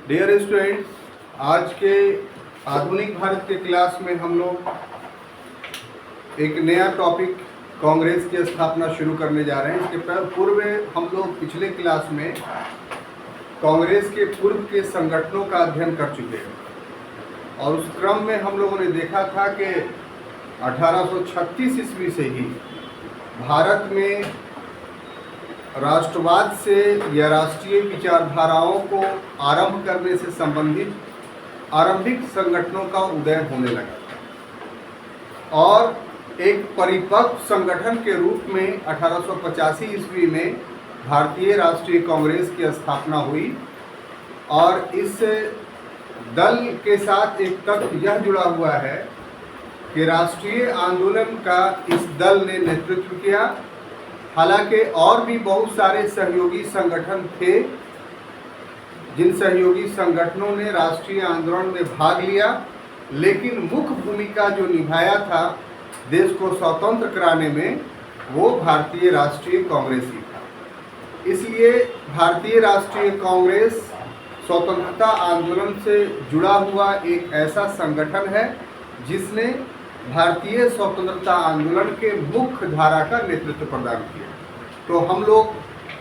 Dear students, आज के आधुनिक भारत के क्लास में हम लोग एक नया टॉपिक कांग्रेस की स्थापना शुरू करने जा रहे हैं। इसके पूर्व हम लोग पिछले क्लास में कांग्रेस के पूर्व के संगठनों का अध्ययन कर चुके हैं और उस क्रम में हम लोगों ने देखा था कि 1836 ईस्वी से ही भारत में राष्ट्रवाद से या राष्ट्रीय विचारधाराओं को आरंभ करने से संबंधित आरंभिक संगठनों का उदय होने लगा और एक परिपक्व संगठन के रूप में 1885 ईस्वी में भारतीय राष्ट्रीय कांग्रेस की स्थापना हुई। और इस दल के साथ एक तथ्य यह जुड़ा हुआ है कि राष्ट्रीय आंदोलन का इस दल ने नेतृत्व किया। हालांकि और भी बहुत सारे सहयोगी संगठन थे जिन सहयोगी संगठनों ने राष्ट्रीय आंदोलन में भाग लिया, लेकिन मुख्य भूमिका जो निभाया था देश को स्वतंत्र कराने में वो भारतीय राष्ट्रीय कांग्रेस ही था। इसलिए भारतीय राष्ट्रीय कांग्रेस स्वतंत्रता आंदोलन से जुड़ा हुआ एक ऐसा संगठन है जिसने भारतीय स्वतंत्रता आंदोलन के मुख्य धारा का नेतृत्व प्रदान किया। तो हम लोग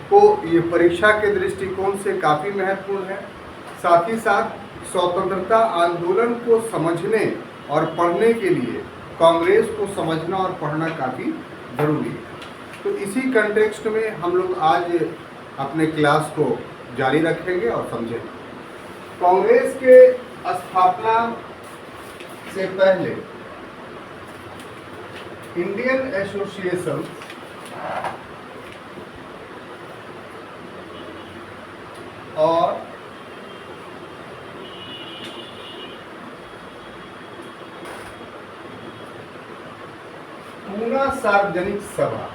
को ये परीक्षा के दृष्टिकोण से काफ़ी महत्वपूर्ण है। साथ ही साथ स्वतंत्रता आंदोलन को समझने और पढ़ने के लिए कांग्रेस को समझना और पढ़ना काफ़ी ज़रूरी है। तो इसी कंटेक्स्ट में हम लोग आज अपने क्लास को जारी रखेंगे और समझेंगे। कांग्रेस के स्थापना से पहले इंडियन एसोसिएशन और पूना सार्वजनिक सभा,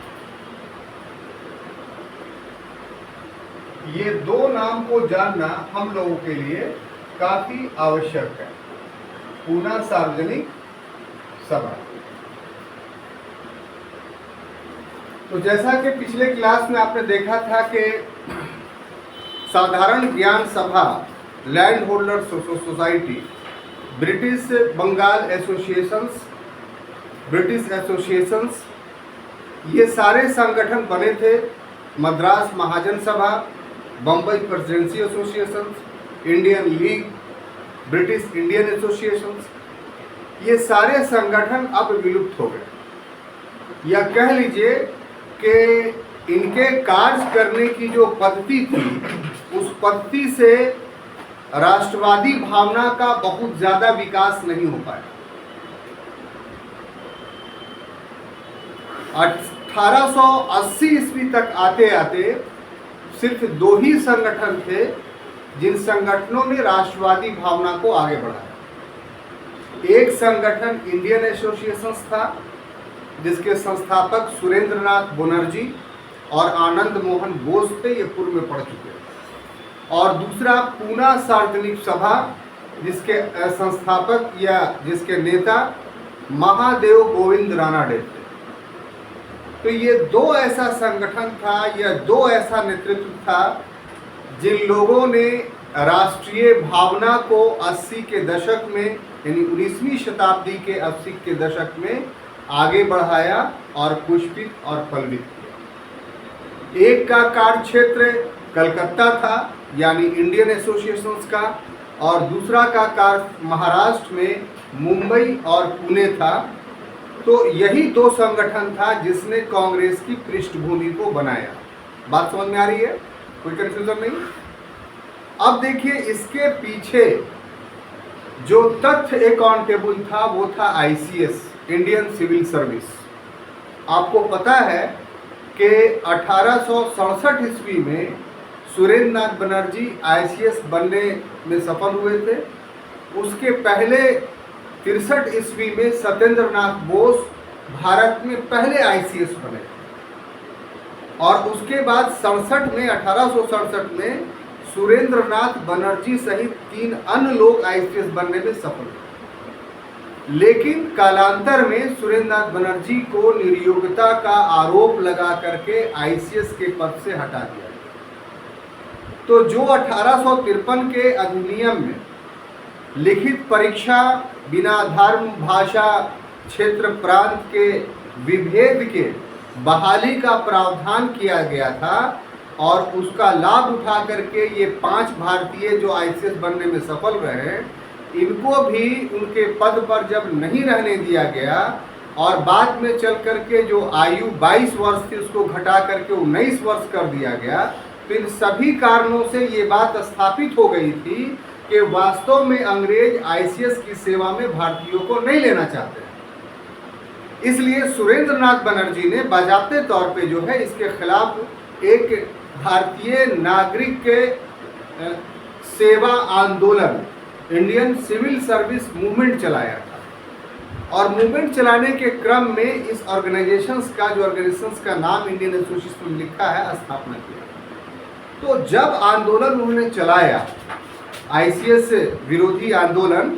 ये दो नाम को जानना हम लोगों के लिए काफी आवश्यक है। पूना सार्वजनिक सभा। तो जैसा कि पिछले क्लास में आपने देखा था कि साधारण ज्ञान सभा, land holder society, British Bengal associations, British associations, ये सारे संगठन बने थे। Madras Mahajan Sabha, Bombay presidency associations, Indian league, British Indian associations, ये सारे संगठन अब विलुप्त हो गए। या कह लीजिए कि इनके कार्य करने की जो पद्धति थी उस पद्धति से राष्ट्रवादी भावना का बहुत ज़्यादा विकास नहीं हो पाया। 1880 ईस्वी तक आते आते सिर्फ दो ही संगठन थे जिन संगठनों ने राष्ट्रवादी भावना को आगे बढ़ाया। एक संगठन इंडियन एसोसिएशन था जिसके संस्थापक सुरेंद्रनाथ बनर्जी और आनंद मोहन बोस थे, ये पूर्व में पढ़ चुके हैं। और दूसरा पूना सार्वजनिक सभा जिसके संस्थापक या जिसके नेता महादेव गोविंद रानाडे थे। तो ये दो ऐसा संगठन था या दो ऐसा नेतृत्व था जिन लोगों ने राष्ट्रीय भावना को 80 के दशक में यानी 19वीं शताब्दी के 80 के दशक में आगे बढ़ाया और पुष्पित और पल्वित किया। एक का कार्य क्षेत्र कलकत्ता था यानी इंडियन एसोसिएशंस का, और दूसरा का कार्य महाराष्ट्र में मुंबई और पुणे था। तो यही दो संगठन था जिसने कांग्रेस की पृष्ठभूमि को बनाया। बात समझ में आ रही है? कोई कंफ्यूजन नहीं? अब देखिए, इसके पीछे जो तथ्य अकाउंटेबल था वो था आईसीएस, इंडियन सिविल सर्विस। आपको पता है कि 1867 ईस्वी में सुरेंद्रनाथ बनर्जी आईसीएस बनने में सफल हुए थे। उसके पहले 63 ईस्वी में सत्येंद्रनाथ बोस भारत में पहले आईसीएस बने और उसके बाद 1867 में सुरेंद्रनाथ बनर्जी सहित 3 अन्य लोग आईसीएस बनने में सफल हुए। लेकिन कालांतर में सुरेंद्रनाथ बनर्जी को निर्योग्यता का आरोप लगा करके आईसीएस के पद से हटा दिया। तो जो 1853 के अधिनियम में लिखित परीक्षा बिना धर्म, भाषा, क्षेत्र, प्रांत के विभेद के बहाली का प्रावधान किया गया था और उसका लाभ उठा करके ये 5 भारतीय जो आईसीएस बनने में सफल रहे, इनको भी उनके पद पर जब नहीं रहने दिया गया और बाद में चल करके जो आयु 22 वर्ष थी उसको घटा करके 19 वर्ष कर दिया गया, तो इन सभी कारणों से ये बात स्थापित हो गई थी कि वास्तव में अंग्रेज आईसीएस की सेवा में भारतीयों को नहीं लेना चाहते हैं। इसलिए सुरेंद्र नाथ बनर्जी ने बाज़ाब्ते तौर पे जो है इसके खिलाफ एक भारतीय नागरिक के सेवा आंदोलन, इंडियन सिविल सर्विस मूवमेंट चलाया था। और मूवमेंट चलाने के क्रम में इस ऑर्गेनाइजेशंस का नाम इंडियन एसोसिएशन में लिखा है, स्थापना किया। तो जब आंदोलन उन्होंने चलाया, आईसीएस विरोधी आंदोलन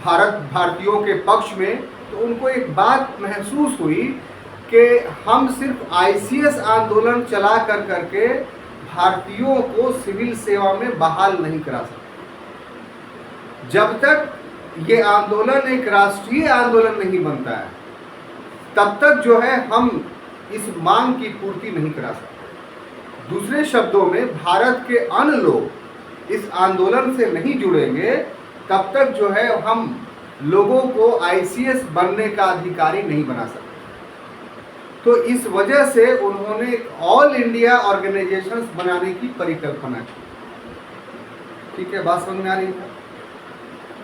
भारतीयों के पक्ष में, तो उनको एक बात महसूस हुई कि हम सिर्फ आईसीएस आंदोलन चला कर करके भारतीयों को सिविल सेवा में बहाल नहीं करा सकते। जब तक ये आंदोलन एक राष्ट्रीय आंदोलन नहीं बनता है, तब तक जो है हम इस मांग की पूर्ति नहीं करा सकते। दूसरे शब्दों में, भारत के अन्य लोग इस आंदोलन से नहीं जुड़ेंगे, तब तक जो है हम लोगों को आईसीएस बनने का अधिकारी नहीं बना सकते। तो इस वजह से उन्होंने ऑल इंडिया ऑर्गेनाइजेशंस बनाने की परिकल्पना की। ठीक है, बात समझ में आ रही है?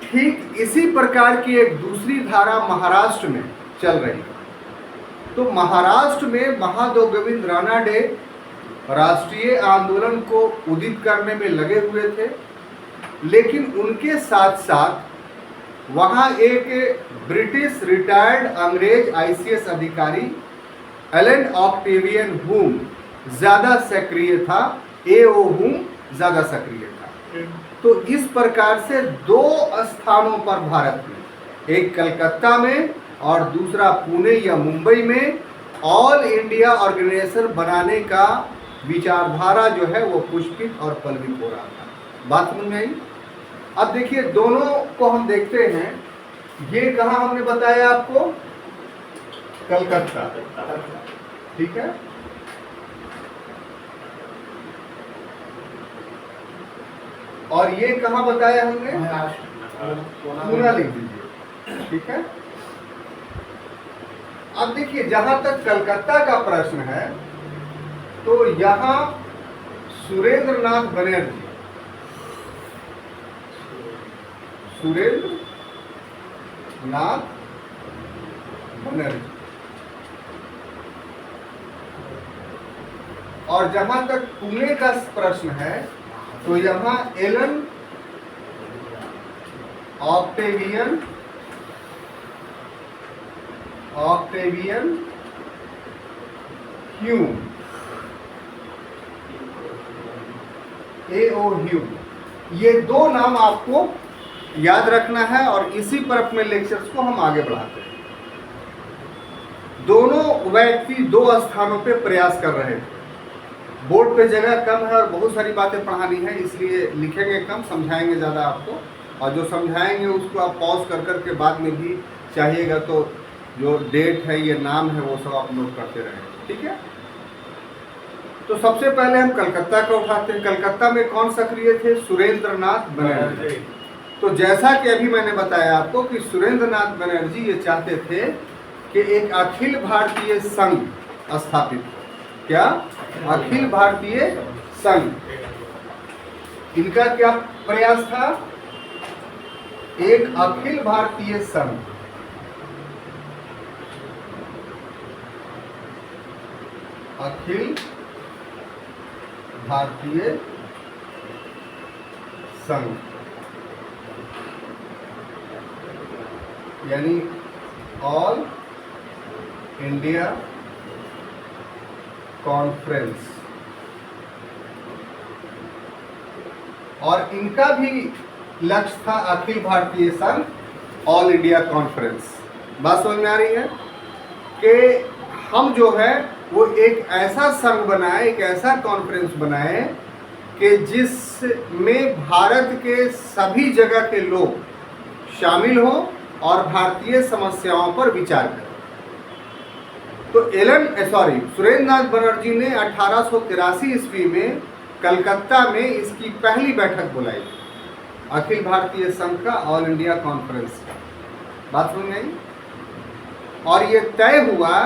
ठीक इसी प्रकार की एक दूसरी धारा महाराष्ट्र में चल रही है। तो महाराष्ट्र में महादेव गोविंद रानाडे राष्ट्रीय आंदोलन को उदित करने में लगे हुए थे, लेकिन उनके साथ साथ वहाँ एक ब्रिटिश रिटायर्ड अंग्रेज आईसीएस अधिकारी एलन ऑक्टेवियन हुम ज़्यादा सक्रिय था, एओ हुम ज़्यादा सक्रिय था। तो इस प्रकार से 2 स्थानों पर भारत में, एक कलकत्ता में और दूसरा पुणे या मुंबई में, ऑल इंडिया ऑर्गेनाइजेशन बनाने का विचारधारा जो है वो पुष्पित और पल्वित हो रहा था। बात समझ में आई? अब देखिए, दोनों को हम देखते हैं। ये कहाँ हमने बताया आपको? कलकत्ता, ठीक है। और ये कहाँ बताया हमने? पूना लिख दीजिए, ठीक है। अब देखिए, जहां तक कलकत्ता का प्रश्न है, तो यहां सुरेंद्र नाथ बनर्जी, सुरेंद्र नाथ बनर्जी, और जहां तक पुणे का प्रश्न है, तो यहां एलन ऑक्टेवियन ह्यूम, एओ ह्यूम, ये 2 नाम आपको याद रखना है और इसी पर अपने लेक्चर्स को हम आगे बढ़ाते हैं। दोनों व्यक्ति 2 स्थानों पे प्रयास कर रहे थे। बोर्ड पे जगह कम है और बहुत सारी बातें पढ़ानी है, इसलिए लिखेंगे कम, समझाएंगे ज़्यादा आपको, और जो समझाएंगे उसको आप पॉज कर कर के बाद में भी चाहिएगा तो जो डेट है, ये नाम है, वो सब आप नोट करते रहेंगे, ठीक है। तो सबसे पहले हम कलकत्ता का उठाते हैं। कलकत्ता में कौन सक्रिय थे? सुरेंद्र नाथ बनर्जी। तो जैसा कि अभी मैंने बताया आपको कि सुरेंद्र नाथ बनर्जी ये चाहते थे कि एक अखिल भारतीय संघ स्थापित हो। क्या? अखिल भारतीय संघ। इनका क्या प्रयास था? एक अखिल भारतीय संघ, अखिल भारतीय संघ, यानी ऑल इंडिया कॉन्फ्रेंस। और इनका भी लक्ष्य था अखिल भारतीय संघ, ऑल इंडिया कॉन्फ्रेंस। बात समझ में आ रही है कि हम जो है वो एक ऐसा संघ बनाए, एक ऐसा कॉन्फ्रेंस बनाए कि जिसमें भारत के सभी जगह के लोग शामिल हों और भारतीय समस्याओं पर विचार करें। तो सुरेंद्र नाथ बनर्जी ने 1883 ईस्वी में कलकत्ता में इसकी पहली बैठक बुलाई, अखिल भारतीय संघ का ऑल इंडिया कॉन्फ्रेंस। बात समझ में आई? और ये तय हुआ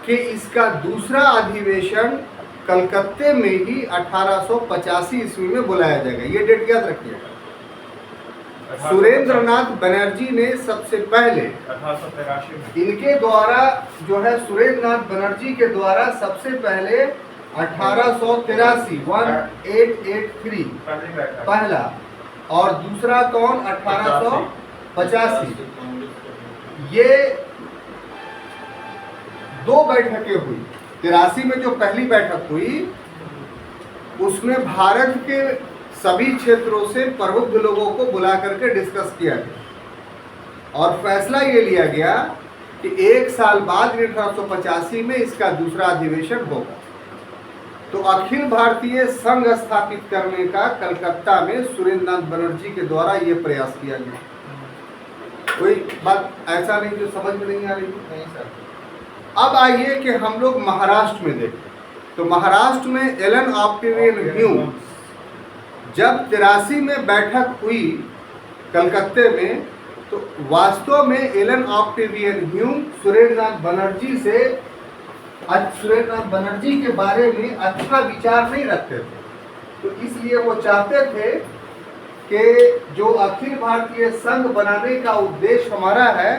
कि इसका दूसरा अधिवेशन कलकत्ते में ही 1885 ईस्वी में बुलाया जाएगा। ये डेट याद रखिएगा। सुरेंद्र नाथ बनर्जी ने सबसे पहले 1883 में इनके द्वारा जो है, सुरेंद्र नाथ बनर्जी के द्वारा सबसे पहले 1883 पहला, और दूसरा कौन 1885। ये दो बैठकें हुई। 83 में जो पहली बैठक हुई उसमें भारत के सभी क्षेत्रों से प्रबुद्ध लोगों को बुला करके डिस्कस किया गया और फैसला ये लिया गया कि 1 साल बाद 1885 में इसका दूसरा अधिवेशन होगा। तो अखिल भारतीय संघ स्थापित करने का कलकत्ता में सुरेंद्र नाथ बनर्जी के द्वारा ये प्रयास किया गया। कोई बात ऐसा नहीं जो समझ में नहीं आ रही? नहीं सर। अब आइए कि हम लोग महाराष्ट्र में देखें। तो महाराष्ट्र में एलन ऑक्टेवियन ह्यूम जब 83 में बैठक हुई कलकत्ते में, तो वास्तव में एलन ऑक्टेवियन ह्यूम सुरेंद्र नाथ बनर्जी के बारे में अच्छा विचार नहीं रखते थे। तो इसलिए वो चाहते थे कि जो अखिल भारतीय संघ बनाने का उद्देश्य हमारा है,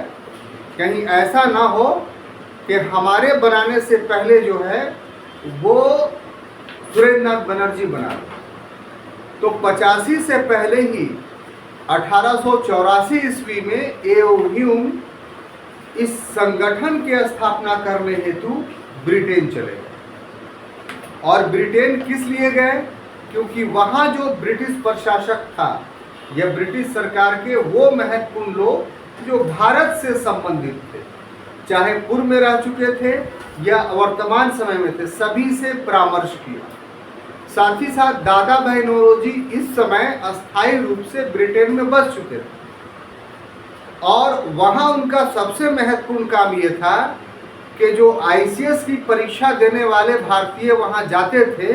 कहीं ऐसा ना हो कि हमारे बनाने से पहले जो है वो सुरेंद्र नाथ बनर्जी बना। तो 85 से पहले ही 1884 ईस्वी में ए.ओ. ह्यूम इस संगठन की स्थापना करने हेतु ब्रिटेन चले गए। और ब्रिटेन किस लिए गए? क्योंकि वहाँ जो ब्रिटिश प्रशासक था या ब्रिटिश सरकार के वो महत्वपूर्ण लोग जो भारत से संबंधित थे, चाहे पूर्व में रह चुके थे या वर्तमान समय में थे, सभी से परामर्श किया। साथ ही साथ दादा भाई नौरोजी इस समय अस्थायी रूप से ब्रिटेन में बस चुके थे और वहाँ उनका सबसे महत्वपूर्ण काम ये था कि जो ICS की परीक्षा देने वाले भारतीय वहाँ जाते थे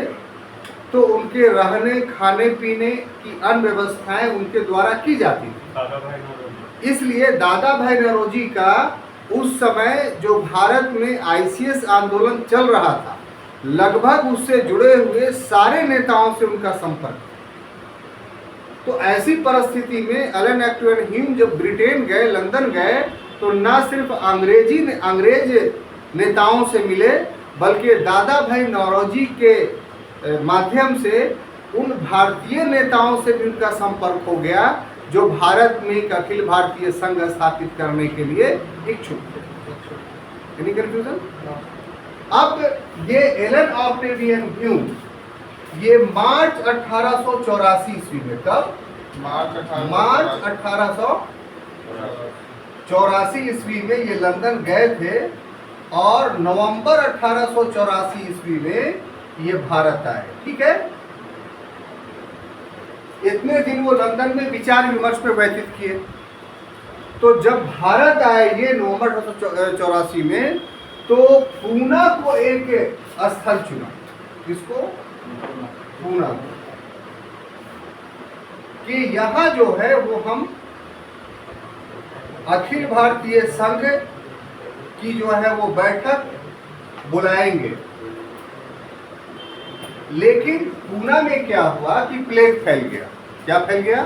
तो उनके रहने खाने पीने की अन्य व्यवस्थाएं उनके द्वारा की जाती थी। इसलिए दादा भाई नौरोजी का उस समय जो भारत में ICS आंदोलन चल रहा था, लगभग उससे जुड़े हुए सारे नेताओं से उनका संपर्क। तो ऐसी परिस्थिति में एलन ऑक्टेवियन ह्यूम जब ब्रिटेन गए, लंदन गए, तो न सिर्फ अंग्रेज नेताओं से मिले, बल्कि दादा भाई नौरोजी के माध्यम से उन भारतीय नेताओं से भी उनका संपर्क हो गया जो भारत में एक अखिल भारतीय संघ स्थापित करने के लिए इच्छुक थे। Any confusion? अब ये एलन ऑक्टेवियन ह्यूम ये मार्च 1884 ईस्वी में, कब? मार्च 1884 ईस्वी में ये लंदन गए थे और नवंबर 1884 ईस्वी में ये भारत आए। ठीक है, इतने दिन वो लंदन में विचार विमर्श में व्यतीत किए। तो जब भारत आए ये नवंबर 1884 में, तो पूना को एक स्थल चुना। किसको? पूना को, कि यहाँ जो है वो हम अखिल भारतीय संघ की जो है वो बैठक बुलाएंगे। लेकिन पूना में क्या हुआ कि प्लेग फैल गया। क्या फैल गया?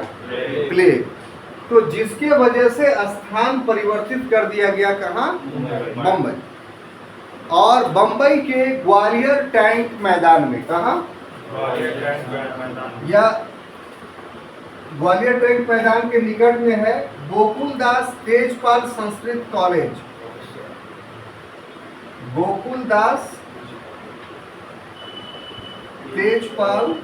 प्लेग। तो जिसके वजह से स्थान परिवर्तित कर दिया गया। कहाँ? बम्बई। और बम्बई के ग्वालियर टैंक मैदान में, कहाँ? या ग्वालियर टैंक मैदान के निकट में है गोकुलदास तेजपाल संस्कृत कॉलेज। गोकुलदास तेजपाल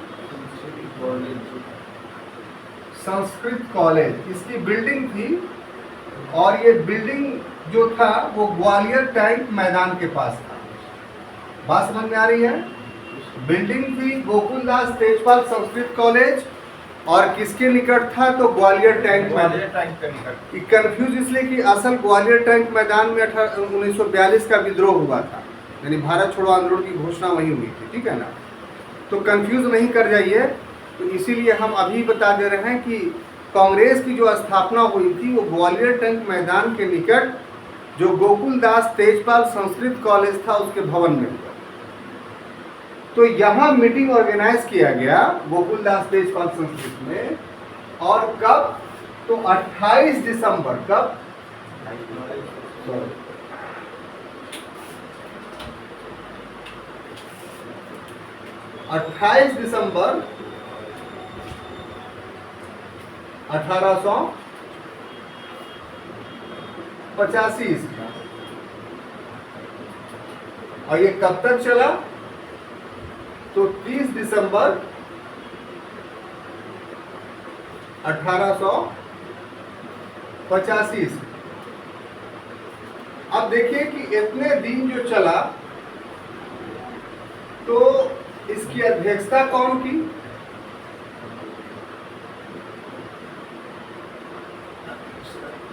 संस्कृत कॉलेज, इसकी बिल्डिंग थी और ये बिल्डिंग जो था वो ग्वालियर टैंक मैदान के पास था। बात समझ में आ रही है? बिल्डिंग थी गोकुलदास तेजपाल संस्कृत कॉलेज, और किसके निकट था? तो ग्वालियर टैंक मैदान। कंफ्यूज इसलिए कि असल ग्वालियर टैंक मैदान में 1942 का विद्रोह हुआ था, यानी भारत छोड़ो आंदोलन की घोषणा वहीं हुई थी, ठीक है ना। तो कंफ्यूज नहीं कर जाइए, तो इसीलिए हम अभी बता दे रहे हैं कि कांग्रेस की जो स्थापना हुई थी वो ग्वालियर टैंक मैदान के निकट जो गोकुलदास तेजपाल संस्कृत कॉलेज था उसके भवन में हुआ। तो यहाँ मीटिंग ऑर्गेनाइज किया गया गोकुलदास तेजपाल संस्कृत में, और कब? तो 28 दिसंबर, कब? 28 दिसंबर 1885 ईस्वी। और ये कब तक चला? तो 30 दिसंबर 1885 ईस्वी। अब देखिए कि इतने दिन जो चला, तो इसकी अध्यक्षता कौन की?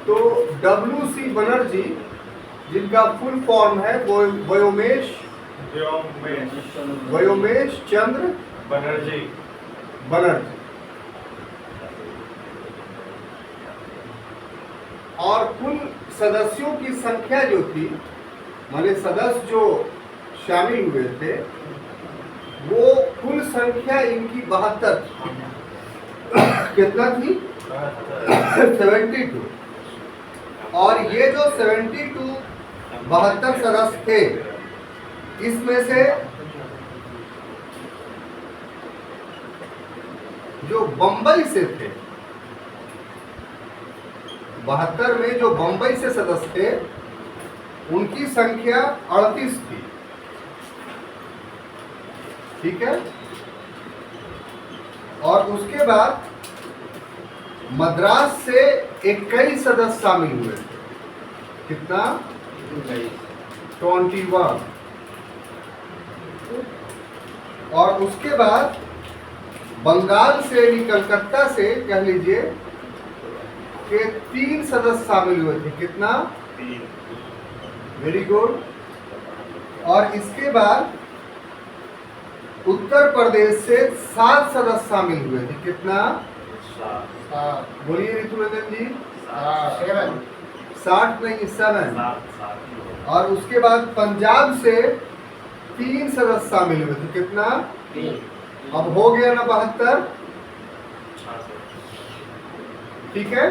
तो WC बनर्जी, जिनका फुल फॉर्म है व्योमेश चंद्र बनर्जी। और कुल सदस्यों की संख्या जो थी, माने सदस्य जो शामिल हुए थे, वो कुल संख्या इनकी 72 कितना थी? 72। और ये जो 72 सदस्य थे, इसमें से जो बंबई से थे, 72 में जो बंबई से सदस्य थे, उनकी संख्या 38 थी, ठीक है। और उसके बाद मद्रास से 21 सदस्य शामिल हुए थे। कितना? 21। और उसके बाद बंगाल से, कलकत्ता से कह लीजिए कि 3 सदस्य शामिल हुए थे। कितना? 3। Very good. और इसके बाद उत्तर प्रदेश से 7 सदस्य शामिल हुए थे। कितना? 7। बोलिए ऋतुरंजन जी। 7 नहीं, 7। और उसके बाद पंजाब से 3 सदस्य शामिल हुए थे। कितना? 3। अब हो गया ना 72, ठीक है।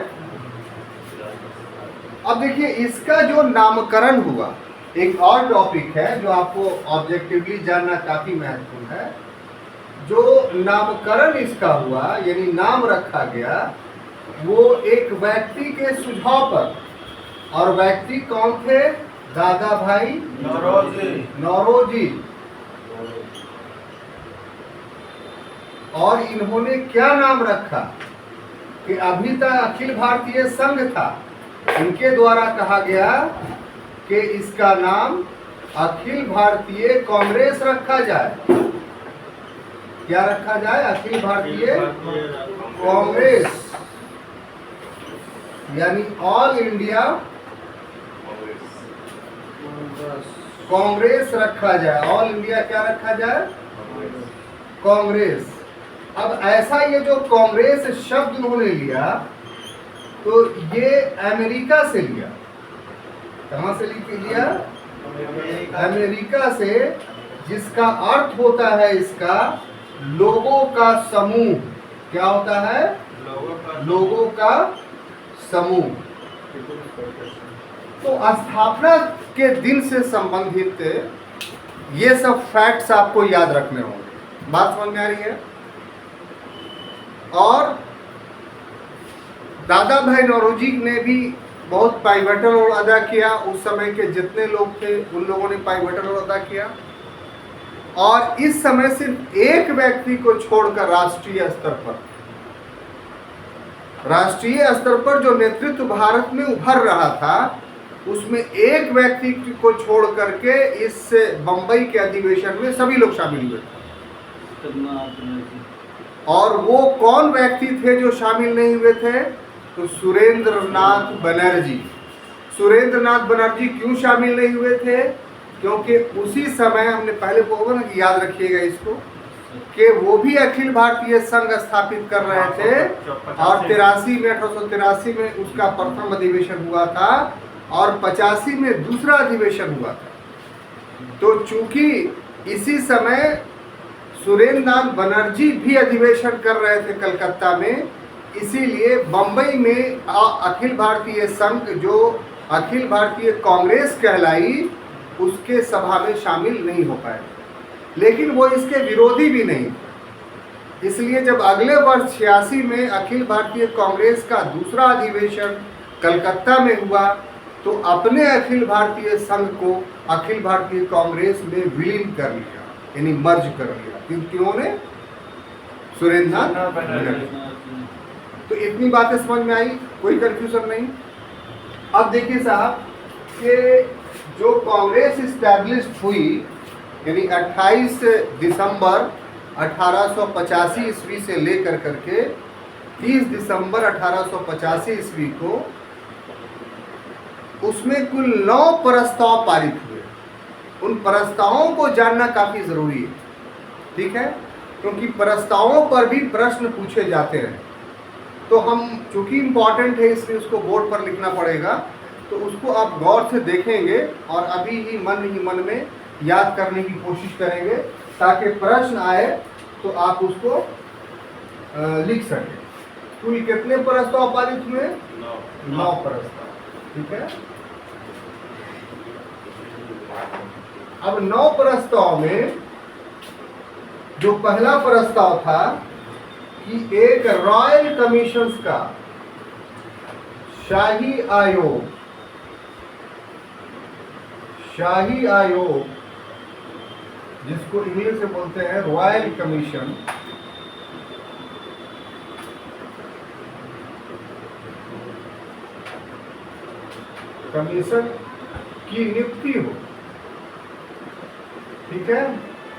अब देखिए इसका जो नामकरण हुआ, एक और टॉपिक है जो आपको ऑब्जेक्टिवली जानना काफी महत्वपूर्ण है। जो नामकरण इसका हुआ, यानी नाम रखा गया, वो एक व्यक्ति के सुझाव पर, और व्यक्ति कौन थे? दादा भाई नौरोजी। और इन्होंने क्या नाम रखा कि अभी तक अखिल भारतीय संघ था, इनके द्वारा कहा गया कि इसका नाम अखिल भारतीय कांग्रेस रखा जाए। क्या रखा जाए? अखिल भारतीय कांग्रेस, यानी ऑल इंडिया कांग्रेस रखा जाए। ऑल इंडिया क्या रखा जाए? कांग्रेस। अब ऐसा ये जो कांग्रेस शब्द उन्होंने लिया, तो ये अमेरिका से लिया। कहां से लिया? अमेरिका से, जिसका अर्थ होता है इसका लोगों का समूह। क्या होता है? लोगों का समूह। तो स्थापना के दिन से संबंधित ये सब फैक्ट्स आपको याद रखने होंगे। बात समझ में आ रही है? और दादा भाई नौरोजी ने भी बहुत पाइवटल रोल अदा किया। उस समय के जितने लोग थे उन लोगों ने पाइवटल रोल अदा किया। और इस समय सिर्फ एक व्यक्ति को छोड़कर राष्ट्रीय स्तर पर जो नेतृत्व भारत में उभर रहा था, उसमें एक व्यक्ति को छोड़ करके इस बंबई के अधिवेशन में सभी लोग शामिल हुए थे। और वो कौन व्यक्ति थे जो शामिल नहीं हुए थे? तो सुरेंद्र नाथ बनर्जी। सुरेंद्र नाथ बनर्जी क्यों शामिल नहीं हुए थे? क्योंकि उसी समय, हमने पहले बोला ना कि याद रखिएगा इसको, कि वो भी अखिल भारतीय संघ स्थापित कर रहे थे और 1883 में उसका प्रथम अधिवेशन हुआ था और 85 में दूसरा अधिवेशन हुआ था। तो चूंकि इसी समय सुरेंद्र नाथ बनर्जी भी अधिवेशन कर रहे थे कलकत्ता में, इसीलिए बम्बई में अखिल भारतीय संघ, जो अखिल भारतीय कांग्रेस कहलाई, उसके सभा में शामिल नहीं हो पाए। लेकिन वो इसके विरोधी भी नहीं थे। इसलिए जब अगले वर्ष 86 में अखिल भारतीय कांग्रेस का दूसरा अधिवेशन कलकत्ता में हुआ, तो अपने अखिल भारतीय संघ को अखिल भारतीय कांग्रेस में विलीन कर लिया, यानी मर्ज कर लिया। किन्होंने? सुरेंद्र नाथ बनर्जी। तो इतनी बातें समझ में आई, कोई कंफ्यूजन नहीं। अब देखिए साहब कि जो कांग्रेस इस्टेब्लिश हुई, यानी 28 दिसंबर 1885 ईस्वी से लेकर करके 30 दिसंबर 1885 ईस्वी को, उसमें कुल 9 प्रस्ताव पारित हुए। उन प्रस्तावों को जानना काफी जरूरी है, ठीक है, क्योंकि प्रस्तावों पर भी प्रश्न पूछे जाते हैं। तो हम, चूंकि इम्पॉर्टेंट है इसलिए उसको बोर्ड पर लिखना पड़ेगा, तो उसको आप गौर से देखेंगे और अभी ही मन में याद करने की कोशिश करेंगे, ताकि प्रश्न आए तो आप उसको लिख सकें। कुल कितने प्रस्ताव पारित हुए? 9 प्रस्ताव, ठीक है। अब 9 प्रस्ताव में जो पहला प्रस्ताव था कि एक रॉयल कमीशंस का शाही आयोग, जिसको इंग्लिश से बोलते हैं रॉयल कमीशन, की नियुक्ति हो, ठीक है।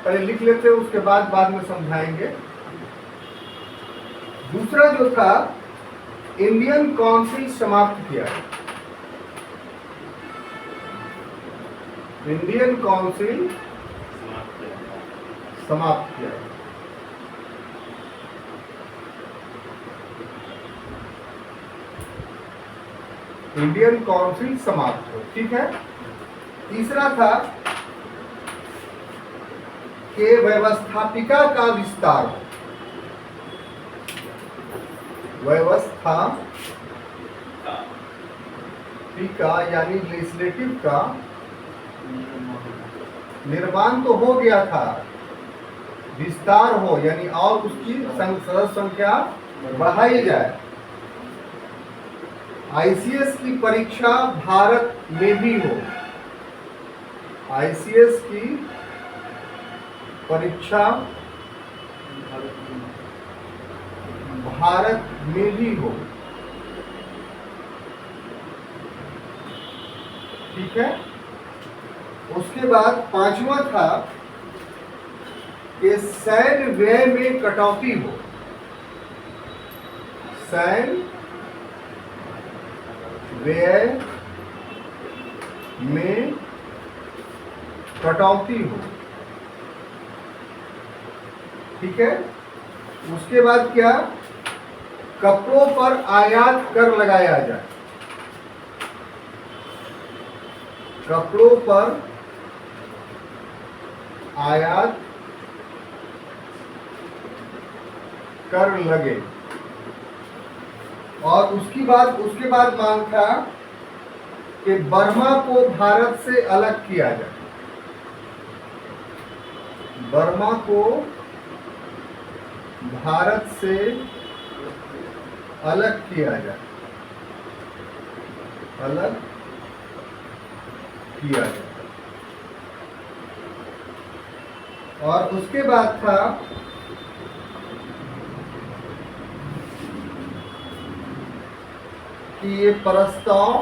पहले लिख लेते हैं, उसके बाद में समझाएंगे। दूसरा जो था, इंडियन काउंसिल समाप्त किया। इंडियन काउंसिल समाप्त किया। इंडियन काउंसिल समाप्त हो, ठीक है। तीसरा था कि व्यवस्थापिका का विस्तार हो। व्यवस्थापिका यानी लेजिस्लेटिव का निर्माण तो हो गया था, विस्तार हो, यानी और उसकी सदस्य संख्या बढ़ाई जाए। आईसीएस की परीक्षा भारत में भी हो, आईसीएस की परीक्षा भारत में भी हो, ठीक है। उसके बाद पांचवा था कि सैन्य व्यय में कटौती हो, सैन्य व्यय में कटौती हो, ठीक है। उसके बाद क्या, कपड़ों पर आयात कर लगाया जाए, कपड़ों पर आयात कर लगे। और उसके बाद मांग था कि बर्मा को भारत से अलग किया जाए, बर्मा को भारत से अलग किया जाए, अलग किया जाए। और उसके बाद था कि ये प्रस्ताव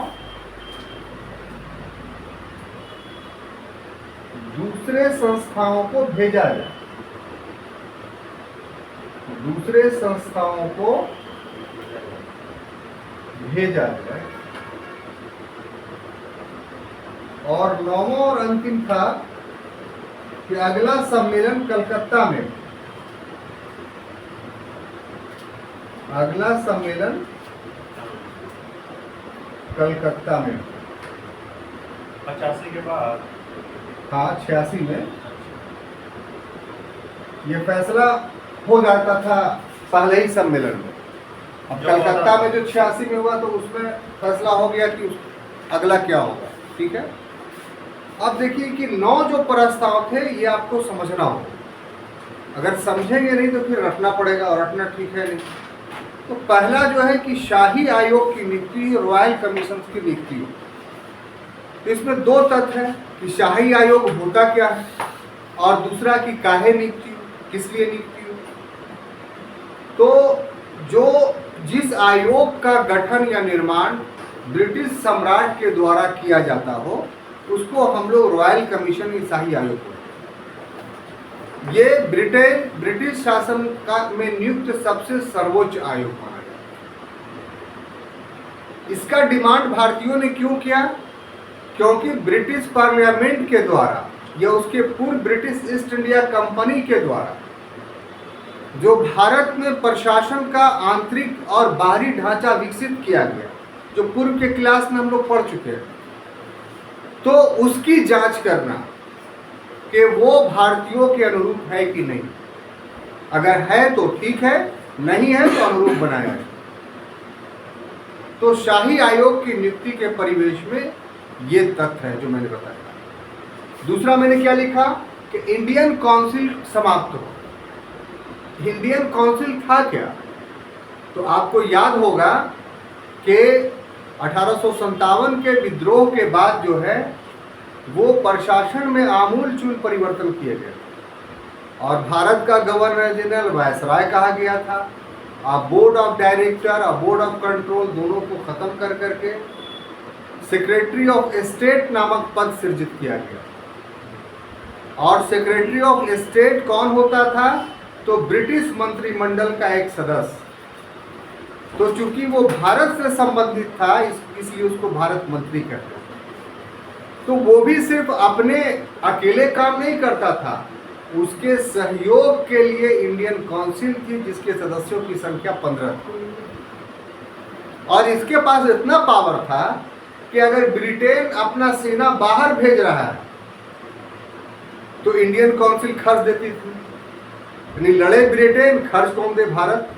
दूसरे संस्थाओं को भेजा जाए, दूसरे संस्थाओं को भेजा जाए। और 9वां और अंतिम था कि अगला सम्मेलन कलकत्ता में, अगला सम्मेलन कलकत्ता में 85 के बाद, हाँ 86 में ये फैसला हो जाता था पहले ही सम्मेलन में। अब कलकत्ता में जो 86 में हुआ तो उसमें फैसला हो गया कि अगला क्या होगा। ठीक है, अब देखिए कि 9 जो प्रस्ताव थे ये आपको समझना होगा। अगर समझेंगे नहीं तो फिर रटना पड़ेगा, और रटना ठीक है नहीं। तो पहला जो है कि शाही आयोग की नियुक्ति, रॉयल कमीशन की नियुक्ति। तो इसमें 2 तथ्य हैं कि शाही आयोग होता क्या है, और दूसरा कि काहे नियुक्ति, किस लिए नियुक्ति हो। तो जिस आयोग का गठन या निर्माण ब्रिटिश सम्राट के द्वारा किया जाता हो उसको हम लोग रॉयल कमीशन या शाही आयोग बोलते हैं। ये ब्रिटिश शासन का में नियुक्त सबसे सर्वोच्च आयोग माना जाता है। इसका डिमांड भारतीयों ने क्यों किया? क्योंकि ब्रिटिश पार्लियामेंट के द्वारा या उसके पूर्व ब्रिटिश ईस्ट इंडिया कंपनी के द्वारा जो भारत में प्रशासन का आंतरिक और बाहरी ढांचा विकसित किया गया, जो पूर्व के क्लास में हम लोग पढ़ चुके हैं, तो उसकी जांच करना कि वो भारतीयों के अनुरूप है कि नहीं। अगर है तो ठीक है, नहीं है तो अनुरूप बनाया जाए। तो शाही आयोग की नियुक्ति के परिवेश में ये तथ्य है जो मैंने बताया। दूसरा मैंने क्या लिखा कि इंडियन काउंसिल समाप्त हो। इंडियन काउंसिल था क्या? तो आपको याद होगा कि 1857 के विद्रोह के बाद जो है वो प्रशासन में आमूलचूल परिवर्तन किए गए और भारत का गवर्नर जनरल वायसराय कहा गया था। बोर्ड ऑफ डायरेक्टर और बोर्ड ऑफ कंट्रोल दोनों को खत्म कर करके सेक्रेटरी ऑफ स्टेट नामक पद सृजित किया गया। और सेक्रेटरी ऑफ स्टेट कौन होता था? तो ब्रिटिश मंत्रिमंडल का एक सदस्य। तो चूंकि वो भारत से संबंधित था इसलिए उसको भारत मंत्री कहते हैं। तो वो भी सिर्फ अपने अकेले काम नहीं करता था, उसके सहयोग के लिए इंडियन काउंसिल थी जिसके सदस्यों की संख्या 15 थी। और इसके पास इतना पावर था कि अगर ब्रिटेन अपना सेना बाहर भेज रहा है तो इंडियन काउंसिल खर्च देती थी। यानी लड़े ब्रिटेन, खर्च कौन दे? भारत।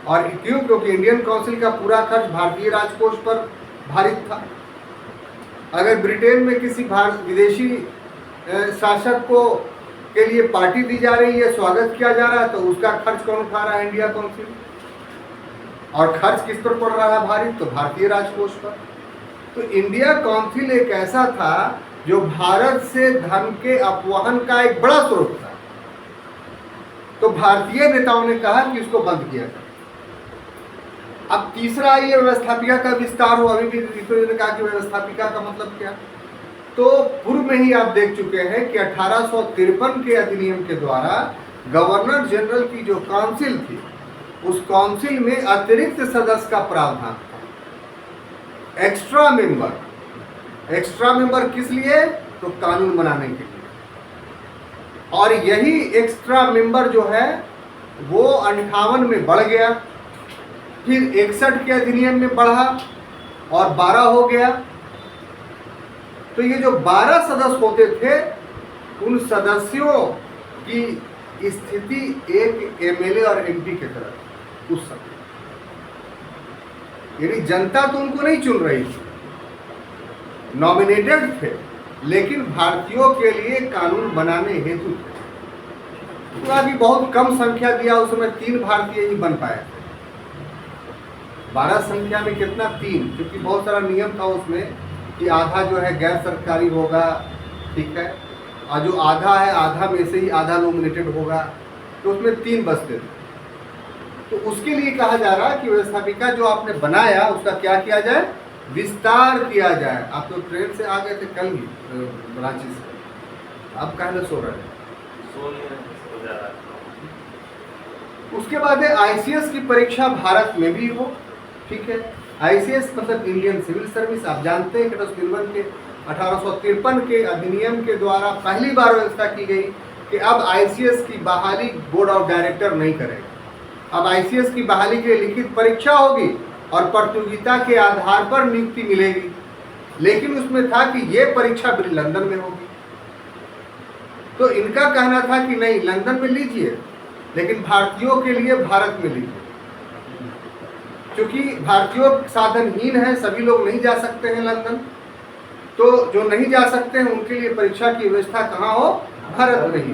और क्यों? क्योंकि इंडियन काउंसिल का पूरा खर्च भारतीय राजकोष पर भारित था। अगर ब्रिटेन में किसी विदेशी शासक को के लिए पार्टी दी जा रही है, स्वागत किया जा रहा है, तो उसका खर्च कौन उठा रहा है? India council. और खर्च किस पर पड़ रहा है भारित? तो भारतीय राजकोष पर। तो इंडिया काउंसिल एक ऐसा था जो भारत से धन के अपवहन का एक बड़ा स्रोत था। तो भारतीय नेताओं ने कहा कि इसको बंद किया जाए। अब तीसरा ये व्यवस्थापिका का विस्तार हो। अभी भी ने कहा कि व्यवस्थापिका का मतलब क्या? तो पूर्व में ही आप देख चुके हैं कि 1853 के अधिनियम के द्वारा गवर्नर जनरल की जो काउंसिल थी उस काउंसिल में अतिरिक्त सदस्य का प्रावधान था। एक्स्ट्रा मेंबर किस लिए? तो कानून बनाने के लिए। और यही एक्स्ट्रा मेंबर जो है वो 58 में बढ़ गया, फिर 61 के अधिनियम में बढ़ा और 12 हो गया। तो ये जो 12 सदस्य होते थे उन सदस्यों की स्थिति एक एमएलए और एमपी की तरह उस समय। यानी जनता तो उनको नहीं चुन रही थी, नॉमिनेटेड थे, लेकिन भारतीयों के लिए कानून बनाने हेतु थे। तो अभी बहुत कम संख्या दिया, उस समय 3 भारतीय ही बन पाए थे। 12 संख्या में कितना? 3, क्योंकि बहुत सारा नियम था उसमें कि आधा जो है गैर सरकारी होगा, ठीक है, और जो आधा है आधा में से ही आधा नॉमिनेटेड होगा, तो उसमें 3 बचते थे। तो उसके लिए कहा जा रहा है कि व्यवस्थापिका जो आपने बनाया उसका क्या किया जाए? विस्तार किया जाए। आप तो ट्रेन से आ गए थे कल ही रांची से, आप कहने सो रहे हैं? उसके बाद है आईसीएस की परीक्षा भारत में भी हो, ठीक है। आईसीएस मतलब इंडियन सिविल सर्विस। आप जानते हैं कि 1853 के अधिनियम के द्वारा पहली बार व्यवस्था की गई कि अब आईसीएस की बहाली बोर्ड ऑफ डायरेक्टर नहीं करेगा। अब आईसीएस की बहाली के लिए लिखित परीक्षा होगी और प्रतियोगिता के आधार पर नियुक्ति मिलेगी। लेकिन उसमें था कि ये परीक्षा लंदन में होगी। तो इनका कहना था कि नहीं, लंदन में लीजिए, लेकिन भारतीयों के लिए भारत में लीजिए। क्योंकि भारतीयों साधनहीन है, सभी लोग नहीं जा सकते हैं लंदन, तो जो नहीं जा सकते हैं उनके लिए परीक्षा की व्यवस्था कहाँ हो, भारत में ही।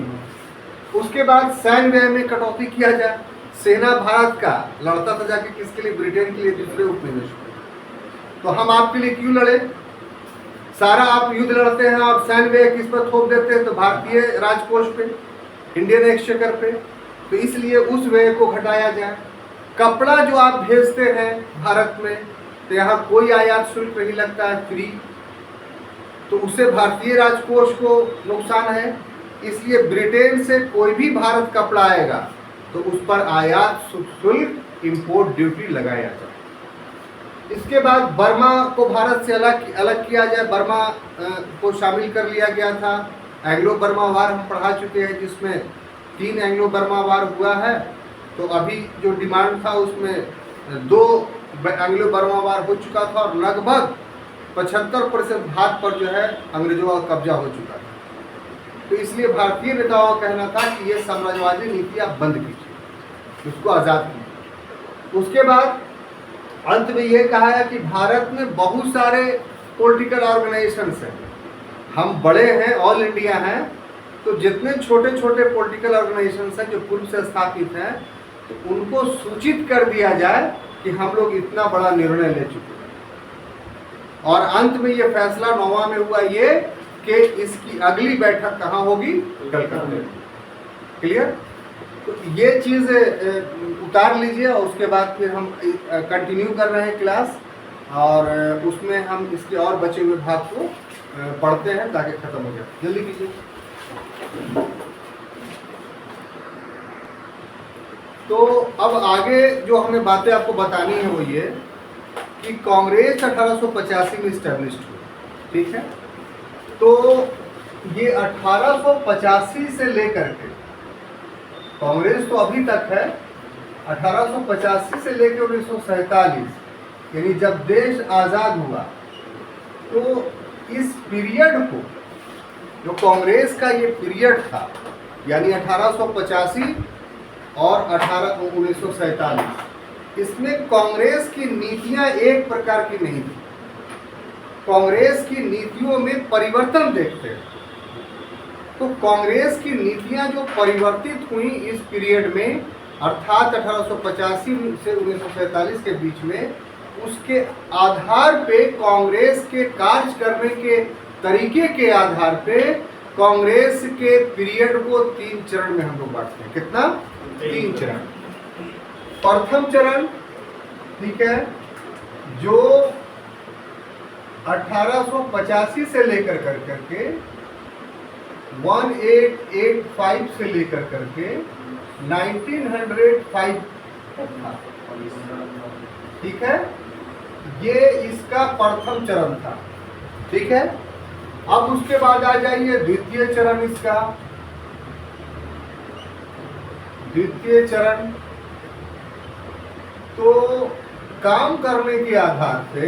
उसके बाद सैन्य व्यय में कटौती किया जाए। सेना भारत का लड़ता था जाके किसके लिए, ब्रिटेन के लिए, दूसरे उपनिवेश। तो हम आपके लिए क्यों लड़े, सारा आप युद्ध लड़ते हैं, आप सैन्य व्यय किस पर थोप देते हैं, तो भारतीय राजकोष पे, इंडियन एक्सचेकर पे। तो इसलिए उस व्यय को घटाया जाए। कपड़ा जो आप भेजते हैं भारत में, तो यहाँ कोई आयात शुल्क नहीं लगता है, फ्री। तो उससे भारतीय राजकोष को नुकसान है। इसलिए ब्रिटेन से कोई भी भारत कपड़ा आएगा तो उस पर आयात शुल्क, इंपोर्ट ड्यूटी लगाया जाए। इसके बाद बर्मा को भारत से अलग किया जाए। बर्मा को शामिल कर लिया गया था। एंग्लो बर्मा वार हम पढ़ा चुके हैं, जिसमें 3 एंग्लो बर्मा वार हुआ है। तो अभी जो डिमांड था उसमें 2 एंग्लो बर्मा वार हो चुका था और लगभग 75% भाग पर जो है अंग्रेजों का कब्जा हो चुका था। तो इसलिए भारतीय नेताओं का कहना था कि ये साम्राज्यवादी नीति आप बंद कीजिए, उसको आज़ाद कीजिए। उसके बाद अंत में ये कहा है कि भारत में बहुत सारे पॉलिटिकल ऑर्गेनाइजेशंस हैं, हम बड़े हैं, ऑल इंडिया हैं, तो जितने छोटे छोटे पॉलिटिकल ऑर्गेनाइजेशंस हैं जो पूर्व से स्थापित हैं, तो उनको सूचित कर दिया जाए कि हम लोग इतना बड़ा निर्णय ले चुके हैं। और अंत में ये फैसला 9वां में हुआ ये कि इसकी अगली बैठक कहाँ होगी, कलकत्ता में। क्लियर? तो ये चीज़ उतार लीजिए और उसके बाद फिर हम कंटिन्यू कर रहे हैं क्लास, और उसमें हम इसके और बचे हुए भाग को पढ़ते हैं ताकि ख़त्म हो जाए। जल्दी कीजिए। तो अब आगे जो हमें बातें आपको बतानी है वो ये कि कांग्रेस 1885 में इस्टेब्लिश्ड हुई, ठीक है। तो ये 1885 से लेकर के कांग्रेस तो अभी तक है, 1885 से लेकर 1947 यानी जब देश आज़ाद हुआ, तो इस पीरियड को, जो कांग्रेस का ये पीरियड था, यानी 1885 और 1947, इसमें कांग्रेस की नीतियां एक प्रकार की नहीं थी। कांग्रेस की नीतियों में परिवर्तन देखते हैं। तो कांग्रेस की नीतियां जो परिवर्तित हुई इस पीरियड में, अर्थात 1885 से 1947 के बीच में, उसके आधार पे कांग्रेस के कार्य करने के तरीके के आधार पे कांग्रेस के पीरियड को 3 चरण में हम लोग बांटते हैं। कितना? 3 चरण। प्रथम चरण, ठीक है, जो 1885 से लेकर करके 1885 से लेकर करके 1905 था, ठीक है, ये इसका प्रथम चरण था, ठीक है। अब उसके बाद आ जाइए द्वितीय चरण इसका। द्वितीय चरण तो काम करने के आधार पे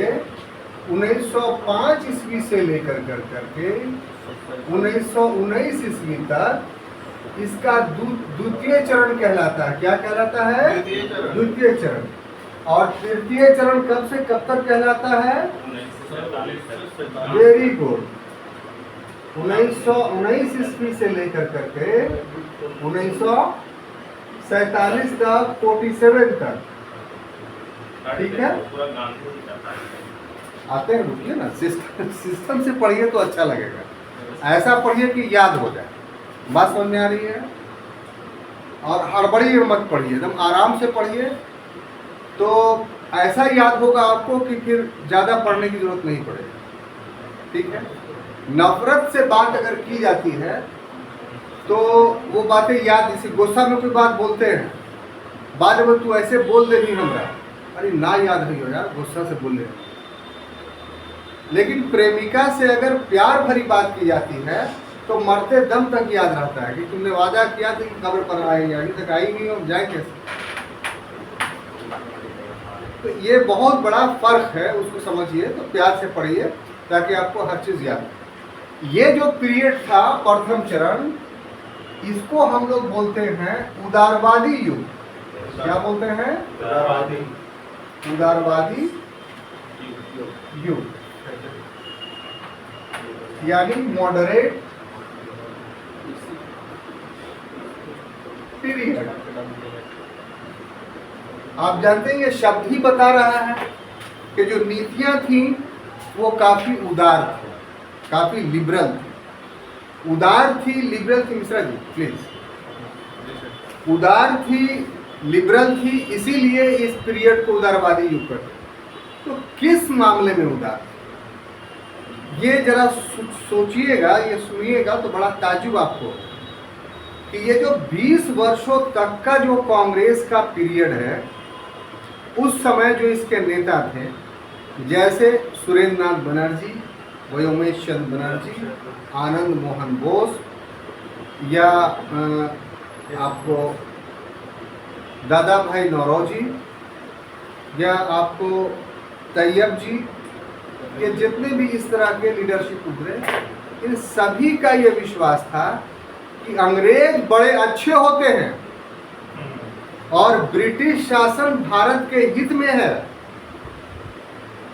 1905 ईस्वी से लेकर करके 1919 ईस्वी तक इसका द्वितीय चरण कहलाता है। क्या कहलाता है? द्वितीय चरण। और तृतीय चरण कब से कब तक कहलाता है? Very good. 1919 ईस्वी से लेकर करके 1947 तक, 47 तक, ठीक है। आते हैं, रुकिए ना, सिस्टम से पढ़िए तो अच्छा लगेगा। ऐसा पढ़िए कि याद हो जाए। बात समझ में आ रही है? और हड़बड़ी मत पढ़िए, एकदम आराम से पढ़िए, तो ऐसा याद होगा आपको कि फिर ज़्यादा पढ़ने की जरूरत नहीं पड़ेगी, ठीक है। नफरत से बात अगर की जाती है तो वो बातें याद, जैसे गुस्सा में कोई बात बोलते हैं बाद में तू ऐसे बोल दे नहीं हमरा, अरे ना याद है यार, गुस्सा से बोल रहे। लेकिन प्रेमिका से अगर प्यार भरी बात की जाती है तो मरते दम तक याद रहता है कि तुमने वादा किया था कि कब्र पर आएंगे, अभी तक आई नहीं और जाए कैसे। तो ये बहुत बड़ा फर्क है, उसको समझिए। तो प्यार से पढ़िए ताकि आपको हर चीज़ याद। ये जो पीरियड था प्रथम चरण, इसको हम लोग बोलते हैं उदारवादी युग। क्या बोलते हैं? उदारवादी युग, यानी मॉडरेट पीरियड। आप जानते हैं ये शब्द ही बता रहा है कि जो नीतियां थी वो काफी उदार थी, काफी लिबरल थी। उदार थी, लिबरल थी, मिश्रा जी प्लीज। उदार थी, लिबरल थी, इसीलिए इस पीरियड को उदारवादी युग कहते। तो किस मामले में उदार, ये जरा सोचिएगा, ये सुनिएगा तो बड़ा ताज्जुब आपको कि ये जो 20 वर्षों तक का जो कांग्रेस का पीरियड है, उस समय जो इसके नेता थे जैसे सुरेंद्र नाथ बनर्जी, वयोमेश चंद्र बनर्जी, आनंद मोहन बोस, या आपको दादा भाई नौरोजी, या आपको तैयब जी, ये जितने भी इस तरह के लीडरशिप उभरे, इन सभी का ये विश्वास था कि अंग्रेज बड़े अच्छे होते हैं और ब्रिटिश शासन भारत के हित में है।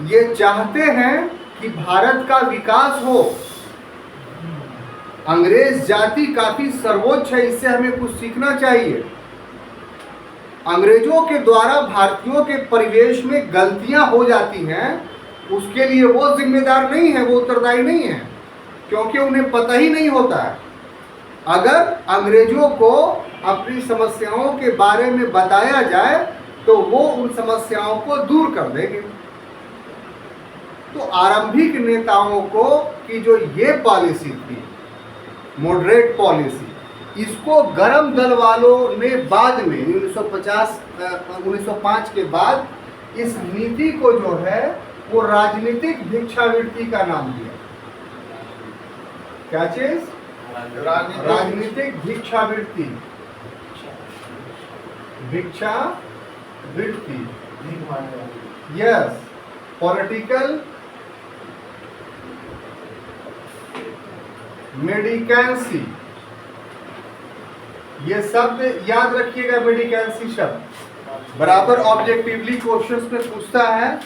ये चाहते हैं कि भारत का विकास हो। अंग्रेज जाति काफी सर्वोच्च है, इससे हमें कुछ सीखना चाहिए। अंग्रेजों के द्वारा भारतीयों के परिवेश में गलतियां हो जाती हैं, उसके लिए वो जिम्मेदार नहीं है, वो उत्तरदायी नहीं है, क्योंकि उन्हें पता ही नहीं होता है। अगर अंग्रेजों को अपनी समस्याओं के बारे में बताया जाए तो वो उन समस्याओं को दूर कर देंगे। तो आरंभिक नेताओं को की जो ये पॉलिसी थी, मॉडरेट पॉलिसी, इसको गरम दल वालों ने बाद में 1905 के बाद इस नीति को जो है वो राजनीतिक भिक्षावृत्ति का नाम दिया। क्या चीज? राजनीतिक भिक्षावृत्ति। भिक्षावृत्ति, यस, पॉलिटिकल मेडिकेंसी। ये शब्द याद रखिएगा, मेडिकेंसी शब्द बराबर ऑब्जेक्टिवली क्वेश्चंस में पूछता है।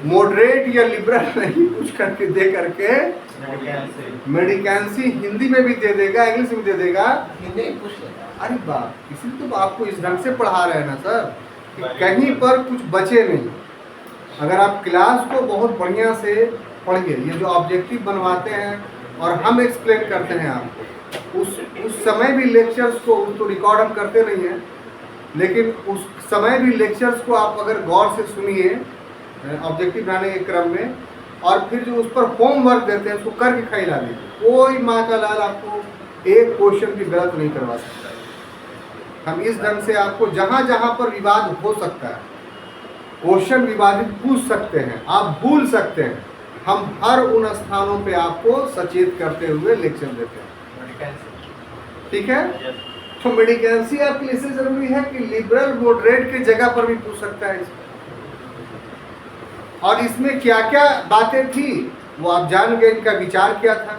मॉडरेट या लिबरल नहीं पूछ करके दे करके मेडिकेंसी हिंदी में भी दे देगा, इंग्लिश में दे देगा, हिंदी में पूछ लेगा। अरे बाप, इसलिए तो आपको इस ढंग से पढ़ा रहे हैं ना सर कि कहीं पर कुछ बचे नहीं। अगर आप क्लास को बहुत बढ़िया से पढ़िए, ये जो ऑब्जेक्टिव बनवाते हैं और हम एक्सप्लेन करते हैं आपको, उस समय भी लेक्चर्स को तो रिकॉर्ड हम करते नहीं हैं, लेकिन उस समय भी लेक्चर्स को आप अगर गौर से सुनिए ऑब्जेक्टिव बनाने के क्रम में, और फिर जो उस पर होमवर्क देते हैं उसको करके खिला दीजिए। कोई माँ का लाल आपको एक क्वेश्चन भी गलत नहीं करवा सकता है। हम इस ढंग से आपको जहाँ जहाँ पर विवाद हो सकता है, क्वेश्चन विवादित पूछ सकते हैं, आप भूल सकते हैं, हम हर उन स्थानों पे आपको सचेत करते हुए लेक्चर देते हैं। ठीक है? तो मेडिकेंसी आपके लिए इसलिए जरूरी है कि लिबरल मॉडरेट की जगह पर भी पूछ सकता है। और इसमें क्या क्या बातें थी वो आप जान गए, इनका विचार क्या था,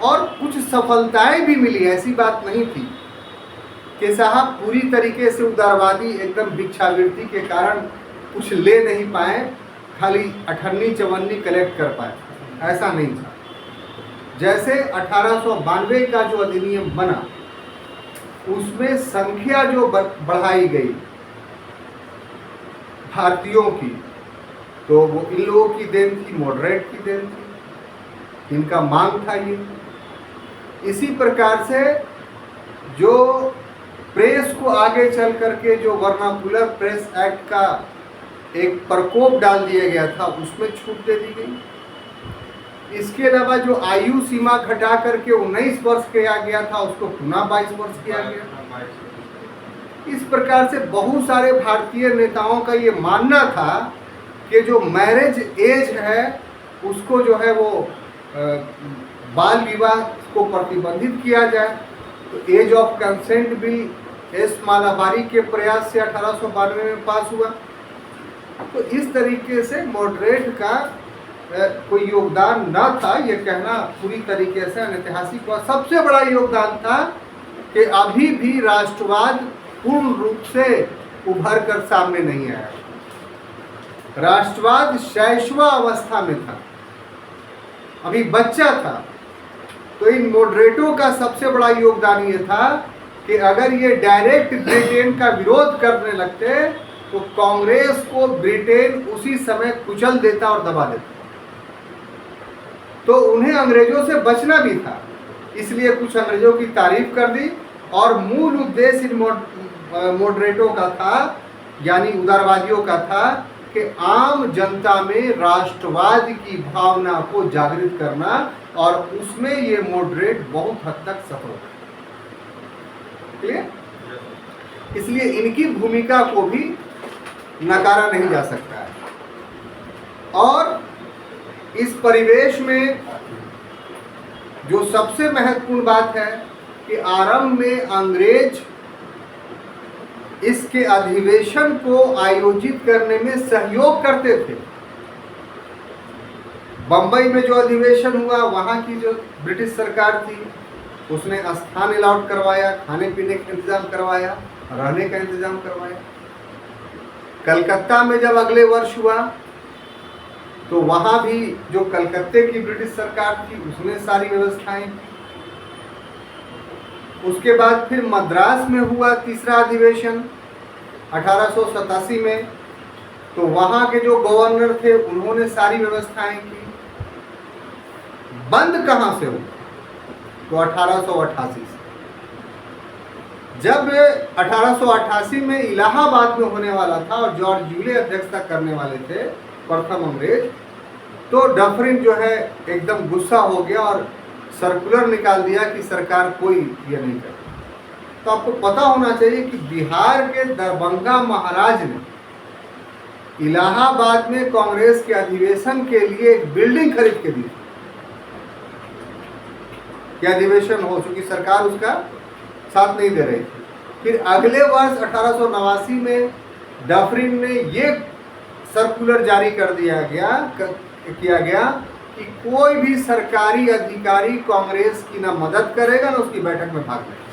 और कुछ सफलताएं भी मिली। ऐसी बात नहीं थी कि साहब पूरी तरीके से उदारवादी एकदम भिक्षावृत्ति के कारण कुछ ले नहीं पाए, खाली 58 कलेक्ट कर पाए, ऐसा नहीं था। जैसे 1892 का जो अधिनियम बना, उसमें संख्या जो बढ़ाई गई भारतीयों की, तो वो इन लोगों की देन थी, मॉडरेट की देन थी, इनका मांग था ये। इसी प्रकार से जो प्रेस को आगे चल करके जो वर्नाकुलर प्रेस एक्ट का एक प्रकोप डाल दिया गया था, उसमें छूट दे दी गई। इसके अलावा जो आयु सीमा घटा करके 19 वर्ष किया गया था, उसको पुनः 22 वर्ष किया गया। इस प्रकार से बहुत सारे भारतीय नेताओं का ये मानना था कि जो मैरिज एज है उसको जो है वो बाल विवाह को प्रतिबंधित किया जाए। तो age of consent bill S Malabari के प्रयास से 1892 में पास हुआ। तो इस तरीके से मॉडरेट का कोई योगदान न था, ये कहना पूरी तरीके से अनैतिहासिक हुआ। सबसे बड़ा योगदान था कि अभी भी राष्ट्रवाद पूर्ण रूप से उभर कर सामने नहीं आया। राष्ट्रवाद शैशवावस्था में था, अभी बच्चा था। तो इन मॉडरेटों का सबसे बड़ा योगदान ये था कि अगर ये डायरेक्ट ब्रिटेन का विरोध करने लगते तो कांग्रेस को ब्रिटेन उसी समय कुचल देता और दबा देता। तो उन्हें अंग्रेजों से बचना भी था, इसलिए कुछ अंग्रेजों की तारीफ कर दी। और मूल उद्देश्य इन मॉडरेटों का था, यानी उदारवादियों का था, कि आम जनता में राष्ट्रवाद की भावना को जागृत करना, और उसमें ये मॉडरेट बहुत हद तक सफल हुए। क्लियर? इसलिए इनकी भूमिका को भी नकारा नहीं जा सकता है। और इस परिवेश में जो सबसे महत्वपूर्ण बात है कि आरंभ में अंग्रेज इसके अधिवेशन को आयोजित करने में सहयोग करते थे। बंबई में जो अधिवेशन हुआ, वहाँ की जो ब्रिटिश सरकार थी उसने स्थान अलॉट करवाया, खाने पीने का इंतजाम करवाया, रहने का इंतजाम करवाया। कलकत्ता में जब अगले वर्ष हुआ तो वहाँ भी जो कलकत्ते की ब्रिटिश सरकार थी उसने सारी व्यवस्थाएं की। उसके बाद फिर मद्रास में हुआ तीसरा अधिवेशन 1887 में, तो वहाँ के जो गवर्नर थे उन्होंने सारी व्यवस्थाएं की। बंद कहाँ से हुआ? तो 1888 से। जब 1888 में इलाहाबाद में होने वाला था और जॉर्ज यूले अध्यक्षता करने वाले थे प्रथम अंग्रेज, तो डफरिन जो है एकदम गुस्सा हो गया और सर्कुलर निकाल दिया कि सरकार कोई ये नहीं करती। तो आपको पता होना चाहिए कि बिहार के दरभंगा महाराज ने इलाहाबाद में कांग्रेस के अधिवेशन के लिए एक बिल्डिंग खरीद के दी कि अधिवेशन हो, चूंकि सरकार उसका साथ नहीं दे रही थी। फिर अगले वर्ष 1889 में डफरिन ने ये सर्कुलर जारी कर किया गया कि कोई भी सरकारी अधिकारी कांग्रेस की ना मदद करेगा ना उसकी बैठक में भाग लेगा।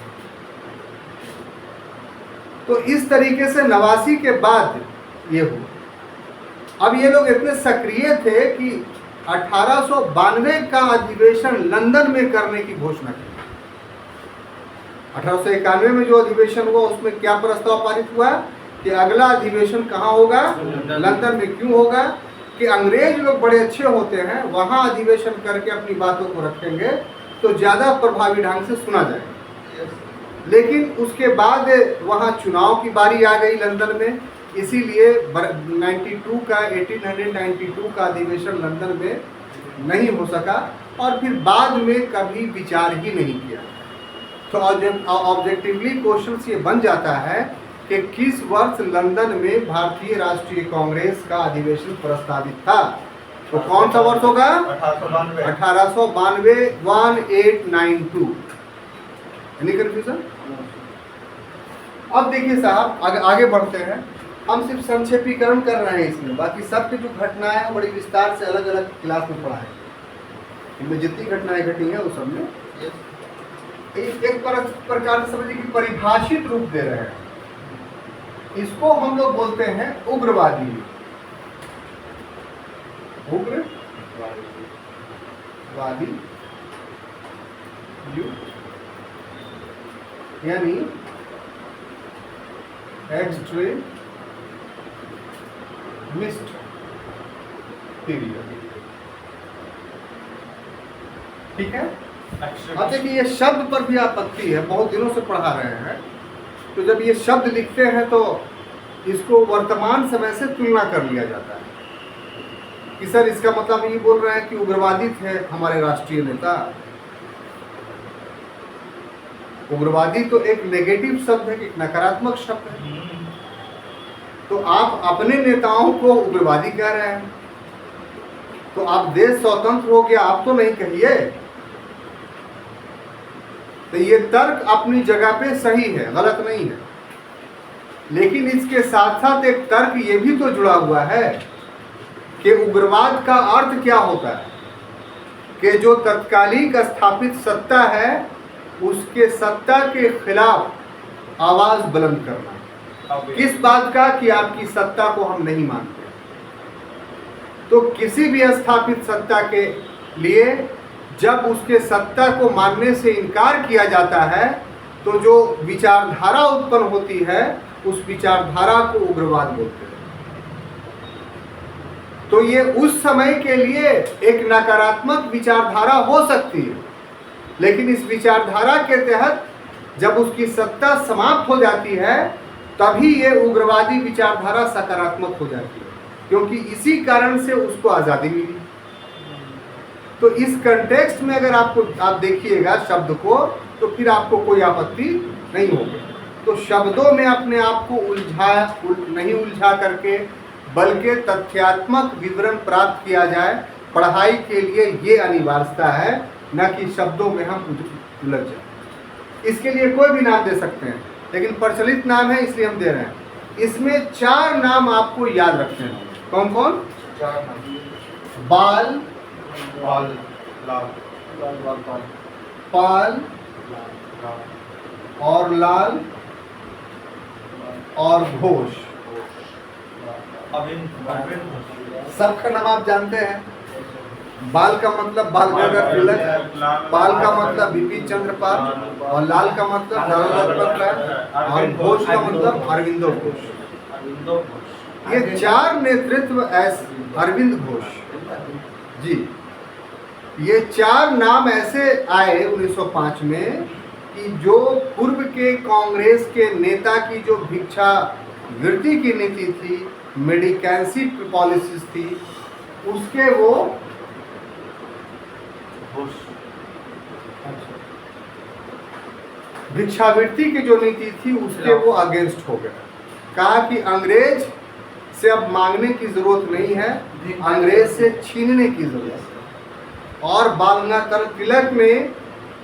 तो इस तरीके से 89 के बाद ये हुआ। अब ये लोग इतने सक्रिय थे कि 1892 का अधिवेशन लंदन में करने की घोषणा की। 1891 में जो अधिवेशन हुआ उसमें क्या प्रस्ताव पारित हुआ कि अगला अधिवेशन कहाँ होगा? लंदन में। क्यों होगा? कि अंग्रेज लोग बड़े अच्छे होते हैं, वहाँ अधिवेशन करके अपनी बातों को रखेंगे तो ज़्यादा प्रभावी ढंग से सुना जाएगा। लेकिन उसके बाद वहाँ चुनाव की बारी आ गई लंदन में, इसीलिए 1892 का अधिवेशन लंदन में नहीं हो सका और फिर बाद में कभी विचार ही नहीं किया। तो ऑब्जेक्टिवली क्वेश्चन ये बन जाता है कि किस वर्ष लंदन में भारतीय राष्ट्रीय कांग्रेस का अधिवेशन प्रस्तावित था? तो कौन सा वर्ष होगा? 1892 1892। Any confusion? अब देखिए साहब, आगे बढ़ते हैं। हम सिर्फ संक्षेपीकरण कर रहे हैं इसमें, बाकी सब की जो घटनाएं हैं बड़ी विस्तार से अलग अलग क्लास में पढ़ा है। इनमें जितनी घटनाएं घटी हैं वो सब में एक प्रकार से समझिए कि परिभाषित रूप दे रहे हैं। इसको हम लोग बोलते हैं उग्रवादी। उग्रवादी यानी एक्सट्रीमिस्ट पीरियड। ठीक है। अब देखिए ये शब्द पर भी आपत्ति है, बहुत दिनों से पढ़ा रहे हैं। तो जब ये शब्द लिखते हैं तो इसको वर्तमान समय से तुलना कर लिया जाता है कि सर इसका मतलब ये बोल रहे हैं कि उग्रवादी थे हमारे राष्ट्रीय नेता। उग्रवादी तो एक नेगेटिव शब्द है, एक नकारात्मक शब्द है। तो आप अपने नेताओं को उग्रवादी कह रहे हैं, तो आप देश स्वतंत्र हो गया, आप तो नहीं कहिए। तो ये तर्क अपनी जगह पे सही है, गलत नहीं है, लेकिन इसके साथ साथ एक तर्क ये भी तो जुड़ा हुआ है कि उग्रवाद का अर्थ क्या होता है, कि जो तत्कालिक स्थापित सत्ता है उसके सत्ता के खिलाफ आवाज बुलंद करना। किस बात का? कि आपकी सत्ता को हम नहीं मानते। तो किसी भी स्थापित सत्ता के लिए जब उसके सत्ता को मानने से इनकार किया जाता है तो जो विचारधारा उत्पन्न होती है उस विचारधारा को उग्रवाद बोलते हैं। तो ये उस समय के लिए एक नकारात्मक विचारधारा हो सकती है, लेकिन इस विचारधारा के तहत जब उसकी सत्ता समाप्त हो जाती है तभी ये उग्रवादी विचारधारा सकारात्मक हो जाती है, क्योंकि इसी कारण से उसको आज़ादी मिली। तो इस कंटेक्स्ट में अगर आप देखिएगा शब्द को, तो फिर आपको कोई आपत्ति नहीं होगी। तो शब्दों में अपने आप को नहीं उलझा करके बल्कि तथ्यात्मक विवरण प्राप्त किया जाए, पढ़ाई के लिए ये अनिवार्यता है, न कि शब्दों में हम उलझ जाए। इसके लिए कोई भी नाम दे सकते हैं, लेकिन प्रचलित नाम है इसलिए हम दे रहे हैं। इसमें 4 नाम आपको याद रखने हैं। कौन कौन? 4 नाम। बाल, पाल, लाल, पाल और लाल और घोष। सबका नाम आप जानते हैं। बाल का मतलब बाल गंगाधर तिलक, पाल का मतलब बिपिन चंद्र पाल, और लाल का मतलब लाला लाजपत राय, और घोष का मतलब अरविंदो घोष। ये 4 नेतृत्व अरविंद घोष जी, ये 4 नाम ऐसे आए 1905 में कि जो पूर्व के कांग्रेस के नेता की जो भिक्षावृत्ति की नीति थी, मेडिकेंसी पॉलिसीज थी, उसके वो भिक्षावृत्ति की जो नीति थी उसके वो अगेंस्ट हो गए। कहा कि अंग्रेज से अब मांगने की जरूरत नहीं है, अंग्रेज से छीनने की जरूरत है। और बाल गंगाधर तिलक ने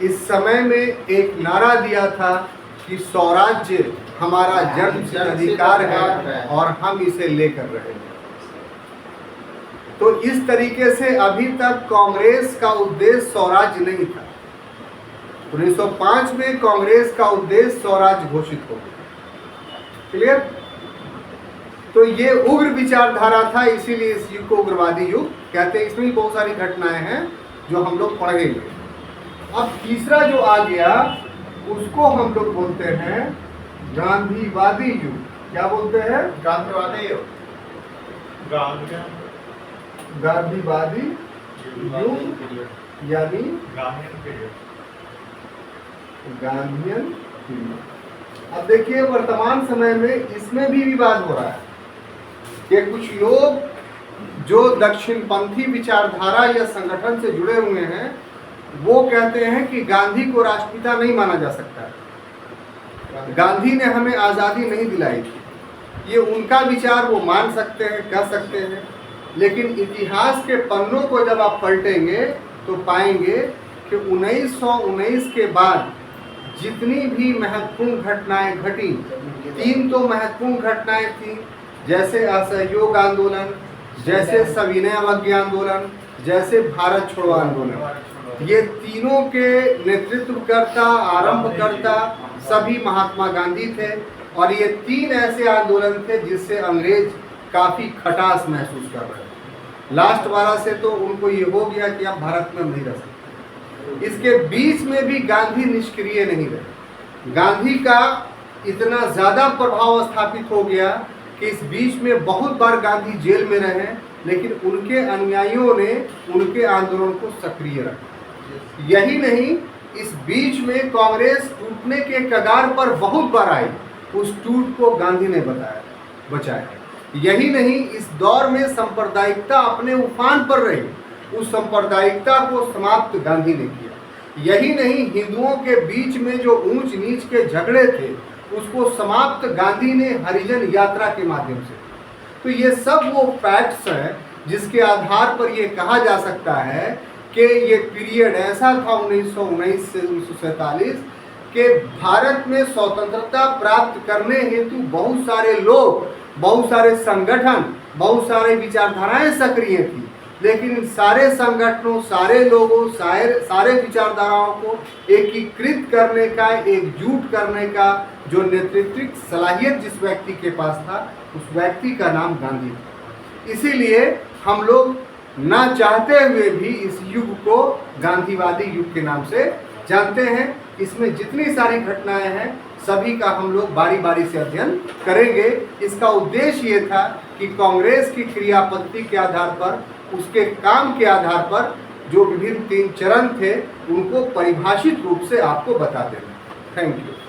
इस समय में एक नारा दिया था कि स्वराज्य हमारा जन्मसिद्ध अधिकार है और हम इसे लेकर रहेंगे। तो इस तरीके से अभी तक कांग्रेस का उद्देश्य स्वराज्य नहीं था। 1905 में कांग्रेस का उद्देश्य स्वराज्य घोषित हो गया। क्लियर? तो ये उग्र विचारधारा था, इसीलिए इस युग को उग्रवादी युग कहते हैं। इसमें भी बहुत सारी घटनाएं हैं जो हम लोग पढ़ेंगे। अब तीसरा जो आ गया उसको हम लोग बोलते हैं गांधीवादी युग। क्या बोलते हैं? गांधीवादी युग। गांधीवादी युग यानी गांधीयन पीरियड। अब देखिए वर्तमान समय में इसमें भी विवाद हो रहा है कि कुछ लोग जो दक्षिणपंथी विचारधारा या संगठन से जुड़े हुए हैं वो कहते हैं कि गांधी को राष्ट्रपिता नहीं माना जा सकता, गांधी ने हमें आज़ादी नहीं दिलाई थी। ये उनका विचार, वो मान सकते हैं, कह सकते हैं, लेकिन इतिहास के पन्नों को जब आप पलटेंगे तो पाएंगे कि 1919 के बाद जितनी भी महत्वपूर्ण घटनाएं घटी, 3 तो महत्वपूर्ण घटनाएं थी, जैसे असहयोग आंदोलन, जैसे सविनय अवज्ञा आंदोलन, जैसे भारत छोड़ो आंदोलन। ये तीनों के नेतृत्वकर्ता, आरंभकर्ता सभी महात्मा गांधी थे, और ये 3 ऐसे आंदोलन थे जिससे अंग्रेज काफ़ी खटास महसूस कर रहे थे। लास्ट वाला से तो उनको ये हो गया कि अब भारत में नहीं रह सकते। इसके बीच में भी गांधी निष्क्रिय नहीं रहे। गांधी का इतना ज़्यादा प्रभाव स्थापित हो गया कि इस बीच में बहुत बार गांधी जेल में रहे, लेकिन उनके अनुयायियों ने उनके आंदोलन को सक्रिय रखा। यही नहीं, इस बीच में कांग्रेस टूटने के कगार पर बहुत बार आई, उस टूट को गांधी ने बचाया। यही नहीं, इस दौर में सांप्रदायिकता अपने उफान पर रही, उस सांप्रदायिकता को समाप्त गांधी ने किया। यही नहीं, हिंदुओं के बीच में जो ऊंच नीच के झगड़े थे उसको समाप्त गांधी ने हरिजन यात्रा के माध्यम से। तो ये सब वो फैक्ट्स हैं जिसके आधार पर ये कहा जा सकता है कि ये पीरियड ऐसा था 1919 से 1947 कि भारत में स्वतंत्रता प्राप्त करने हेतु बहुत सारे लोग, बहुत सारे संगठन, बहुत सारे विचारधाराएं सक्रिय थी, लेकिन इन सारे संगठनों, सारे लोगों, सारे विचारधाराओं को एकीकृत करने का, एकजुट करने का जो नेतृत्व सलाहियत जिस व्यक्ति के पास था, उस व्यक्ति का नाम गांधी था। इसीलिए हम लोग ना चाहते हुए भी इस युग को गांधीवादी युग के नाम से जानते हैं। इसमें जितनी सारी घटनाएं हैं सभी का हम लोग बारी बारी से अध्ययन करेंगे। इसका उद्देश्य ये था कि कांग्रेस की क्रियापद्धति के आधार पर, उसके काम के आधार पर जो विभिन्न 3 चरण थे उनको परिभाषित रूप से आपको बता देना। Thank you.